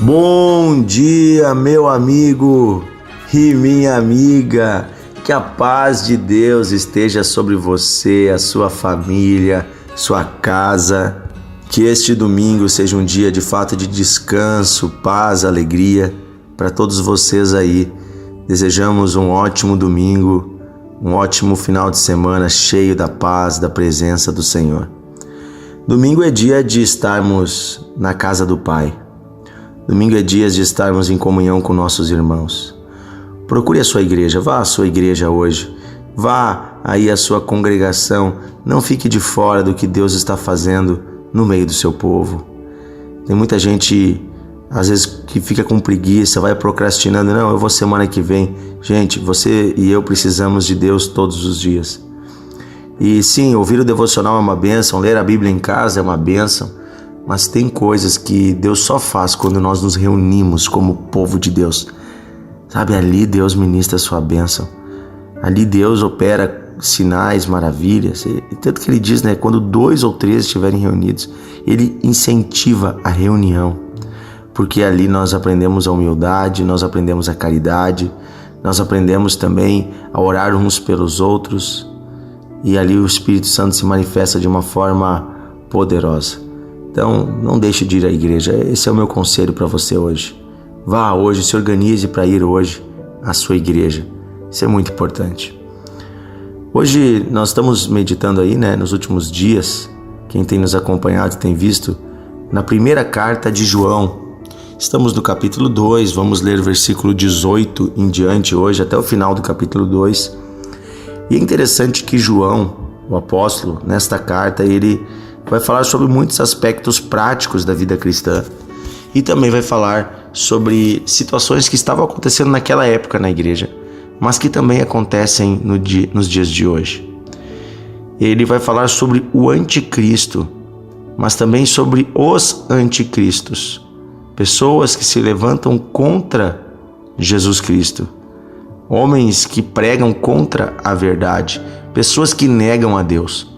Bom dia, meu amigo e minha amiga. Que a paz de Deus esteja sobre você, a sua família, sua casa. Que este domingo seja um dia de fato de descanso, paz, alegria para todos vocês aí. Desejamos um ótimo domingo, um ótimo final de semana cheio da paz, da presença do Senhor. Domingo é dia de estarmos na casa do Pai. Domingo é dia de estarmos em comunhão com nossos irmãos. Procure a sua igreja, vá à sua igreja hoje. Vá aí à sua congregação. Não fique de fora do que Deus está fazendo no meio do seu povo. Tem muita gente, às vezes, que fica com preguiça, vai procrastinando. Não, eu vou semana que vem. Gente, você e eu precisamos de Deus todos os dias. E sim, ouvir o devocional é uma bênção, ler a Bíblia em casa é uma bênção. Mas tem coisas que Deus só faz quando nós nos reunimos como povo de Deus. Sabe, ali Deus ministra a sua bênção. Ali Deus opera sinais, maravilhas. E tanto que ele diz, né? Quando 2 ou 3 estiverem reunidos, ele incentiva a reunião. Porque ali nós aprendemos a humildade, nós aprendemos a caridade, nós aprendemos também a orar uns pelos outros. E ali o Espírito Santo se manifesta de uma forma poderosa. Então, não deixe de ir à igreja. Esse é o meu conselho para você hoje. Vá hoje, se organize para ir hoje à sua igreja. Isso é muito importante. Hoje nós estamos meditando aí, né, nos últimos dias. Quem tem nos acompanhado tem visto na primeira carta de João. Estamos no capítulo 2, vamos ler versículo 18 em diante hoje, até o final do capítulo 2. E é interessante que João, o apóstolo, nesta carta, ele vai falar sobre muitos aspectos práticos da vida cristã e também vai falar sobre situações que estavam acontecendo naquela época na igreja, mas que também acontecem nos dias de hoje. Ele vai falar sobre o anticristo, mas também sobre os anticristos, pessoas que se levantam contra Jesus Cristo, homens que pregam contra a verdade, pessoas que negam a Deus.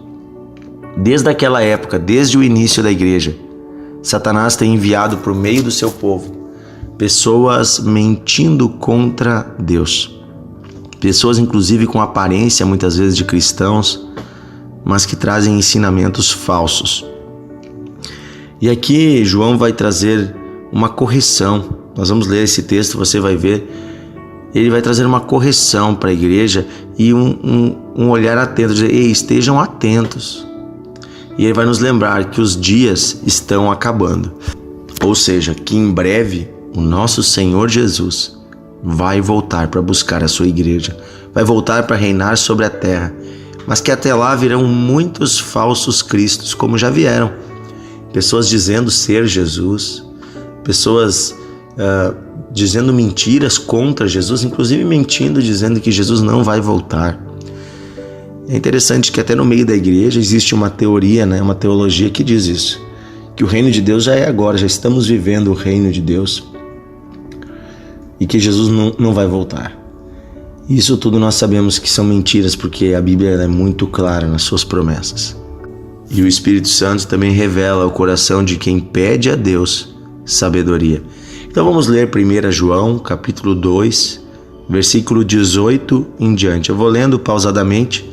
Desde aquela época, desde o início da igreja, Satanás tem enviado por meio do seu povo pessoas mentindo contra Deus. Pessoas inclusive com aparência muitas vezes de cristãos, mas que trazem ensinamentos falsos. E aqui João vai trazer uma correção. Nós vamos ler esse texto, você vai ver. Ele vai trazer uma correção para a igreja e um olhar atento, dizer, ei, estejam atentos. E ele vai nos lembrar que os dias estão acabando. Ou seja, que em breve o nosso Senhor Jesus vai voltar para buscar a sua igreja. Vai voltar para reinar sobre a terra. Mas que até lá virão muitos falsos cristos, como já vieram. Pessoas dizendo ser Jesus. Pessoas dizendo mentiras contra Jesus. Inclusive mentindo, dizendo que Jesus não vai voltar. É interessante que até no meio da igreja existe uma teoria, né, uma teologia que diz isso, que o reino de Deus já é agora, já estamos vivendo o reino de Deus e que Jesus não vai voltar. Isso tudo nós sabemos que são mentiras, porque a Bíblia é muito clara nas suas promessas. E o Espírito Santo também revela ao coração de quem pede a Deus sabedoria. Então vamos ler 1 João, capítulo 2, versículo 18 em diante. Eu vou lendo pausadamente.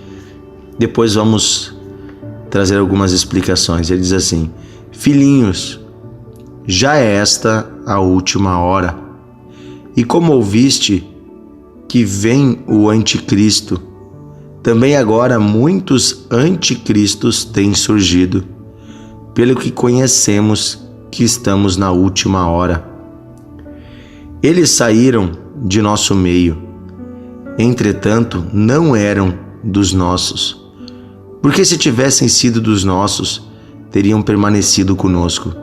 Depois vamos trazer algumas explicações. Ele diz assim: filhinhos, já é esta a última hora. E como ouviste que vem o anticristo, também agora muitos anticristos têm surgido, pelo que conhecemos que estamos na última hora. Eles saíram de nosso meio, entretanto não eram dos nossos. Porque se tivessem sido dos nossos, teriam permanecido conosco.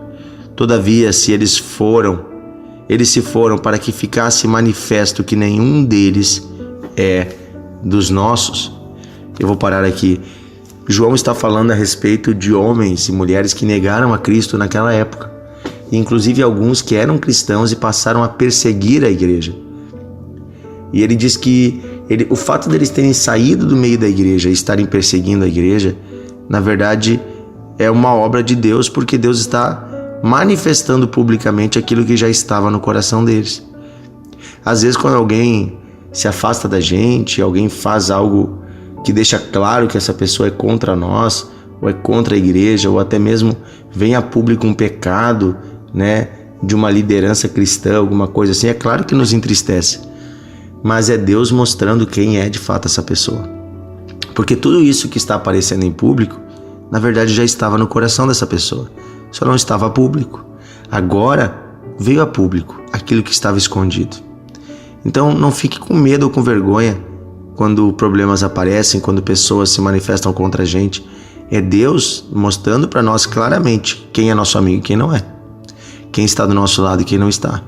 Todavia, se eles se foram para que ficasse manifesto que nenhum deles é dos nossos. Eu vou parar aqui. João está falando a respeito de homens e mulheres que negaram a Cristo naquela época. Inclusive alguns que eram cristãos e passaram a perseguir a igreja. E ele diz que o fato deles terem saído do meio da igreja e estarem perseguindo a igreja, na verdade, é uma obra de Deus, porque Deus está manifestando publicamente aquilo que já estava no coração deles. Às vezes, quando alguém se afasta da gente, alguém faz algo que deixa claro que essa pessoa é contra nós, ou é contra a igreja, ou até mesmo vem a público um pecado, né, de uma liderança cristã, alguma coisa assim, é claro que nos entristece. Mas é Deus mostrando quem é de fato essa pessoa. Porque tudo isso que está aparecendo em público, na verdade já estava no coração dessa pessoa, só não estava a público. Agora veio a público aquilo que estava escondido. Então não fique com medo ou com vergonha quando problemas aparecem, quando pessoas se manifestam contra a gente. É Deus mostrando para nós claramente quem é nosso amigo e quem não é. Quem está do nosso lado e quem não está.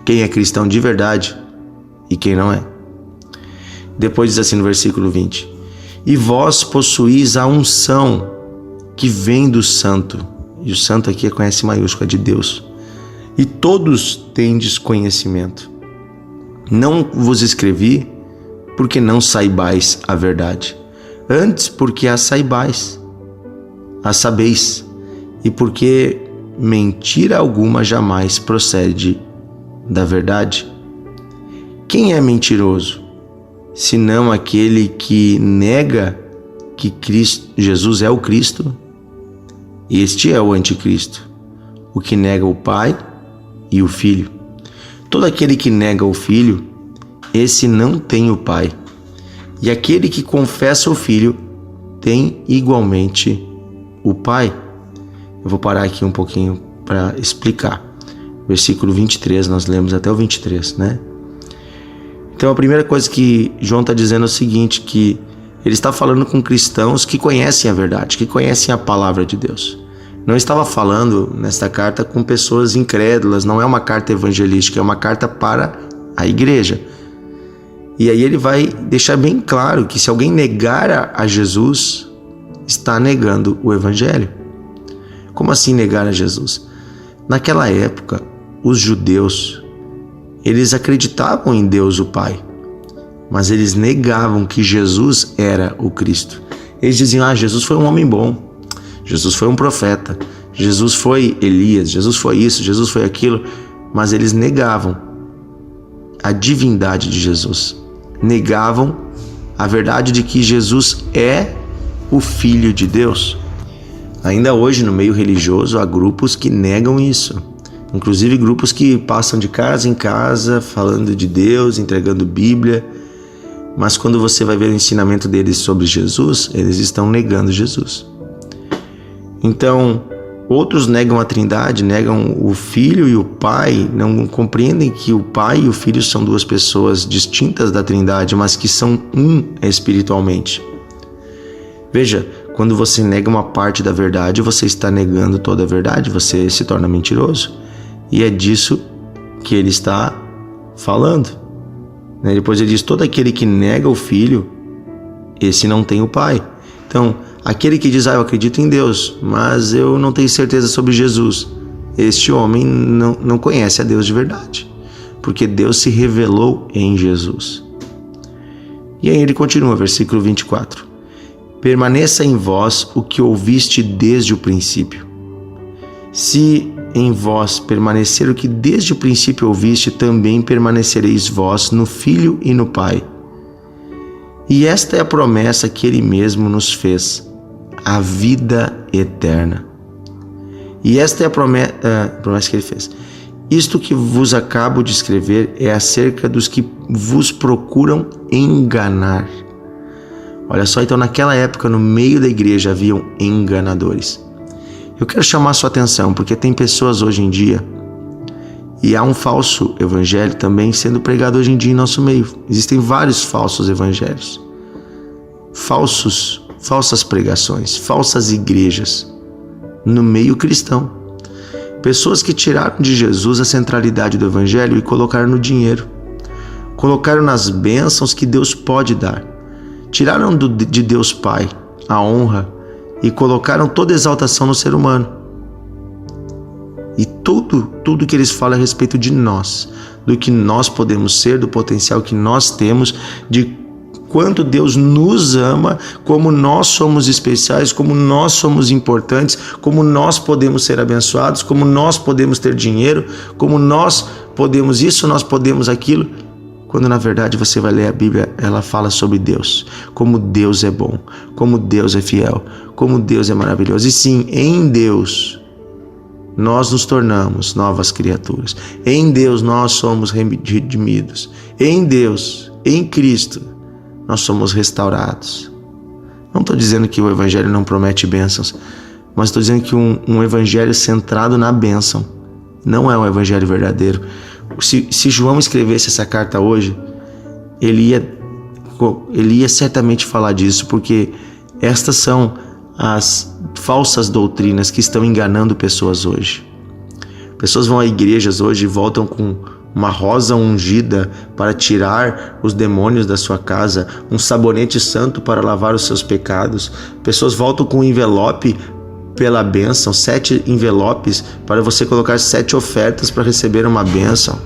Quem é cristão de verdade e quem não é. Depois diz assim no versículo 20: e vós possuís a unção que vem do santo. E o santo aqui é com S maiúsculo, é de Deus. E todos tendes conhecimento. Não vos escrevi porque não saibais a verdade, antes porque a saibais, a sabeis, e porque mentira alguma jamais procede da verdade. Quem é mentiroso, senão aquele que nega que Jesus é o Cristo? Este é o anticristo, o que nega o Pai e o Filho. Todo aquele que nega o Filho, esse não tem o Pai. E aquele que confessa o Filho tem igualmente o Pai. Eu vou parar aqui um pouquinho para explicar. Versículo 23, nós lemos até o 23, né? Então a primeira coisa que João está dizendo é o seguinte, que ele está falando com cristãos que conhecem a verdade, que conhecem a palavra de Deus. Não estava falando nesta carta com pessoas incrédulas, não é uma carta evangelística, é uma carta para a igreja. E aí ele vai deixar bem claro que se alguém negar a Jesus, está negando o evangelho. Como assim negar a Jesus? Naquela época, os judeus, eles acreditavam em Deus o Pai, mas eles negavam que Jesus era o Cristo. Eles diziam, Jesus foi um homem bom, Jesus foi um profeta, Jesus foi Elias, Jesus foi isso, Jesus foi aquilo, mas eles negavam a divindade de Jesus, negavam a verdade de que Jesus é o Filho de Deus. Ainda hoje no meio religioso há grupos que negam isso, inclusive grupos que passam de casa em casa falando de Deus, entregando Bíblia, mas quando você vai ver o ensinamento deles sobre Jesus, eles estão negando Jesus. Então, outros negam a Trindade, negam o Filho e o Pai, não compreendem que o Pai e o Filho são duas pessoas distintas da Trindade, mas que são um espiritualmente. Veja, quando você nega uma parte da verdade, você está negando toda a verdade, você se torna mentiroso. E é disso que ele está falando. Depois ele diz, todo aquele que nega o Filho, esse não tem o Pai. Então, aquele que diz, eu acredito em Deus, mas eu não tenho certeza sobre Jesus, este homem não conhece a Deus de verdade, porque Deus se revelou em Jesus. E aí ele continua, versículo 24. Permaneça em vós o que ouviste desde o princípio. Se em vós permanecer o que desde o princípio ouviste, também permanecereis vós no Filho e no Pai. E esta é a promessa que Ele mesmo nos fez, a vida eterna. E esta é a promessa que Ele fez. Isto que vos acabo de escrever é acerca dos que vos procuram enganar. Olha só, então naquela época, no meio da igreja, haviam enganadores. Eu quero chamar a sua atenção, porque tem pessoas hoje em dia, e há um falso evangelho também sendo pregado hoje em dia em nosso meio. Existem vários falsos evangelhos, falsas pregações, falsas igrejas no meio cristão. Pessoas que tiraram de Jesus a centralidade do evangelho e colocaram no dinheiro, colocaram nas bênçãos que Deus pode dar, tiraram de Deus Pai a honra e colocaram toda exaltação no ser humano. E tudo que eles falam a respeito de nós, do que nós podemos ser, do potencial que nós temos, de quanto Deus nos ama, como nós somos especiais, como nós somos importantes, como nós podemos ser abençoados, como nós podemos ter dinheiro, como nós podemos isso, nós podemos aquilo. Quando na verdade você vai ler a Bíblia, ela fala sobre Deus, como Deus é bom, como Deus é fiel, como Deus é maravilhoso. E sim, em Deus nós nos tornamos novas criaturas. Em Deus nós somos redimidos. Em Deus, em Cristo, nós somos restaurados. Não estou dizendo que o Evangelho não promete bênçãos, mas estou dizendo que um Evangelho centrado na bênção não é um Evangelho verdadeiro. Se João escrevesse essa carta hoje, ele ia certamente falar disso, porque estas são as falsas doutrinas que estão enganando pessoas hoje. Pessoas vão a igrejas hoje e voltam com uma rosa ungida para tirar os demônios da sua casa, um sabonete santo para lavar os seus pecados. Pessoas voltam com um envelope pela bênção, 7 envelopes para você colocar 7 ofertas para receber uma bênção.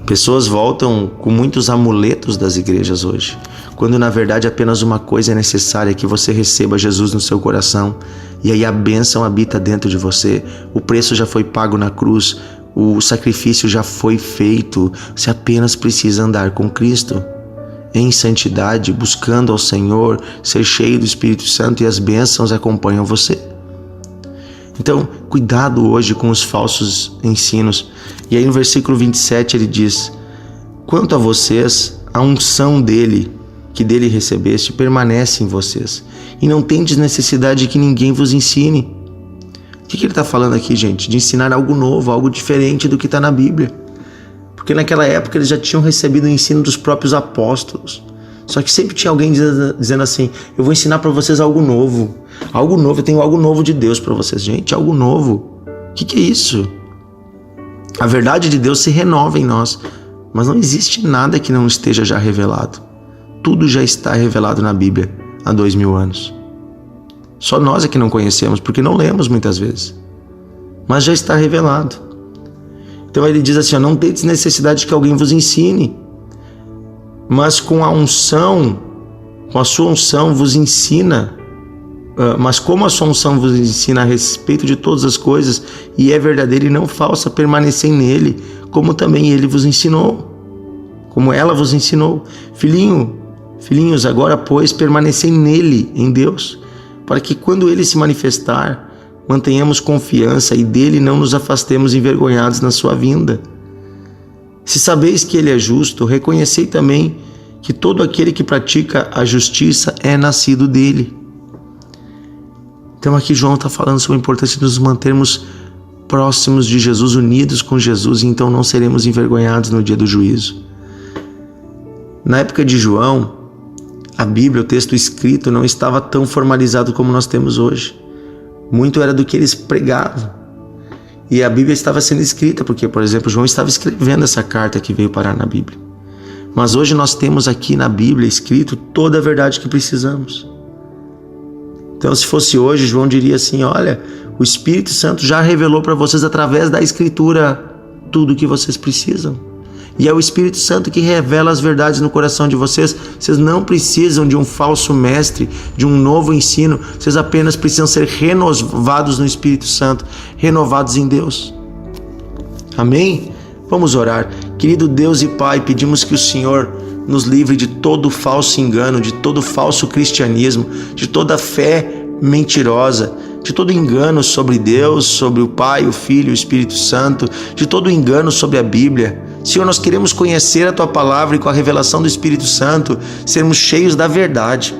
Pessoas voltam com muitos amuletos das igrejas hoje, quando na verdade apenas uma coisa é necessária, que você receba Jesus no seu coração, e aí a bênção habita dentro de você. O preço já foi pago na cruz, o sacrifício já foi feito, você apenas precisa andar com Cristo em santidade, buscando ao Senhor, ser cheio do Espírito Santo, e as bênçãos acompanham você. Então, cuidado hoje com os falsos ensinos. E aí no versículo 27 ele diz: quanto a vocês, a unção dele, que dele recebeste, permanece em vocês, e não tendes necessidade de que ninguém vos ensine. O que ele está falando aqui, gente? De ensinar algo novo, algo diferente do que está na Bíblia. Porque naquela época eles já tinham recebido o ensino dos próprios apóstolos. Só que sempre tinha alguém dizendo assim: eu vou ensinar para vocês algo novo. Algo novo, eu tenho algo novo de Deus para vocês. Gente, algo novo. O que é isso? A verdade de Deus se renova em nós, mas não existe nada que não esteja já revelado. Tudo já está revelado na Bíblia há 2000 anos. Só nós é que não conhecemos, porque não lemos muitas vezes. Mas já está revelado. Então ele diz assim: não tendes necessidade de que alguém vos ensine, mas com a unção, com a sua unção vos ensina. Mas como a sua unção vos ensina a respeito de todas as coisas, e é verdadeira e não falsa, permanecei nele, como também ele vos ensinou, como ela vos ensinou. Filhinhos, agora pois permanecei nele, em Deus, para que quando ele se manifestar, mantenhamos confiança e dele não nos afastemos envergonhados na sua vinda. Se sabeis que ele é justo, reconhecei também que todo aquele que pratica a justiça é nascido dele. Então aqui João está falando sobre a importância de nos mantermos próximos de Jesus, unidos com Jesus, e então não seremos envergonhados no dia do juízo. Na época de João, a Bíblia, o texto escrito, não estava tão formalizado como nós temos hoje. Muito era do que eles pregavam. E a Bíblia estava sendo escrita, porque, por exemplo, João estava escrevendo essa carta que veio parar na Bíblia. Mas hoje nós temos aqui na Bíblia escrito toda a verdade que precisamos. Então, se fosse hoje, João diria assim: olha, o Espírito Santo já revelou para vocês através da Escritura tudo o que vocês precisam. E é o Espírito Santo que revela as verdades no coração de vocês. Vocês não precisam de um falso mestre, de um novo ensino. Vocês apenas precisam ser renovados no Espírito Santo, renovados em Deus. Amém? Vamos orar. Querido Deus e Pai, pedimos que o Senhor nos livre de todo falso engano, de todo falso cristianismo, de toda fé mentirosa, de todo engano sobre Deus, sobre o Pai, o Filho e o Espírito Santo, de todo engano sobre a Bíblia. Senhor, nós queremos conhecer a Tua Palavra e, com a revelação do Espírito Santo, sermos cheios da verdade,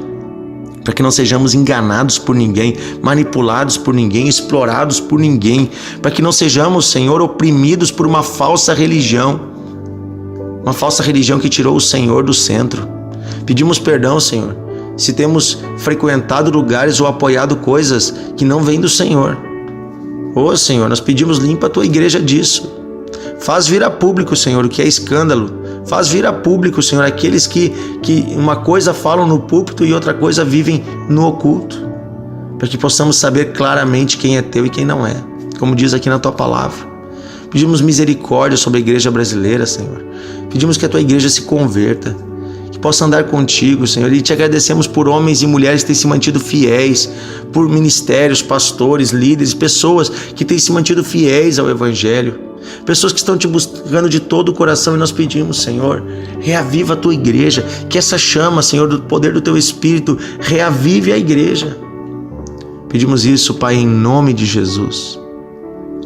para que não sejamos enganados por ninguém, manipulados por ninguém, explorados por ninguém, para que não sejamos, Senhor, oprimidos por uma falsa religião que tirou o Senhor do centro. Pedimos perdão, Senhor, se temos frequentado lugares ou apoiado coisas que não vêm do Senhor. Senhor, nós pedimos: limpa a Tua igreja disso. Faz vir a público, Senhor, o que é escândalo. Faz vir a público, Senhor, aqueles que uma coisa falam no púlpito e outra coisa vivem no oculto, para que possamos saber claramente quem é Teu e quem não é, como diz aqui na Tua Palavra. Pedimos misericórdia sobre a igreja brasileira, Senhor. Pedimos que a Tua igreja se converta, que possa andar contigo, Senhor. E te agradecemos por homens e mulheres que têm se mantido fiéis, por ministérios, pastores, líderes, pessoas que têm se mantido fiéis ao Evangelho, pessoas que estão te buscando de todo o coração. E nós pedimos, Senhor, reaviva a tua igreja, que essa chama, Senhor, do poder do teu Espírito reavive a igreja. Pedimos isso, Pai, em nome de Jesus.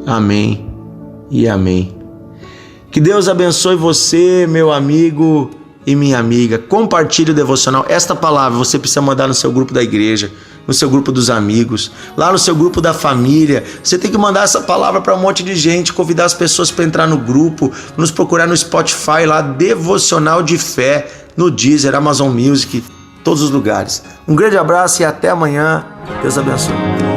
Amém e amém. Que Deus abençoe você, meu amigo e minha amiga. Compartilhe o devocional. Esta palavra você precisa mandar no seu grupo da igreja, no seu grupo dos amigos, lá no seu grupo da família. Você tem que mandar essa palavra para um monte de gente, convidar as pessoas para entrar no grupo, nos procurar no Spotify lá, Devocional de Fé, no Deezer, Amazon Music, todos os lugares. Um grande abraço e até amanhã. Deus abençoe.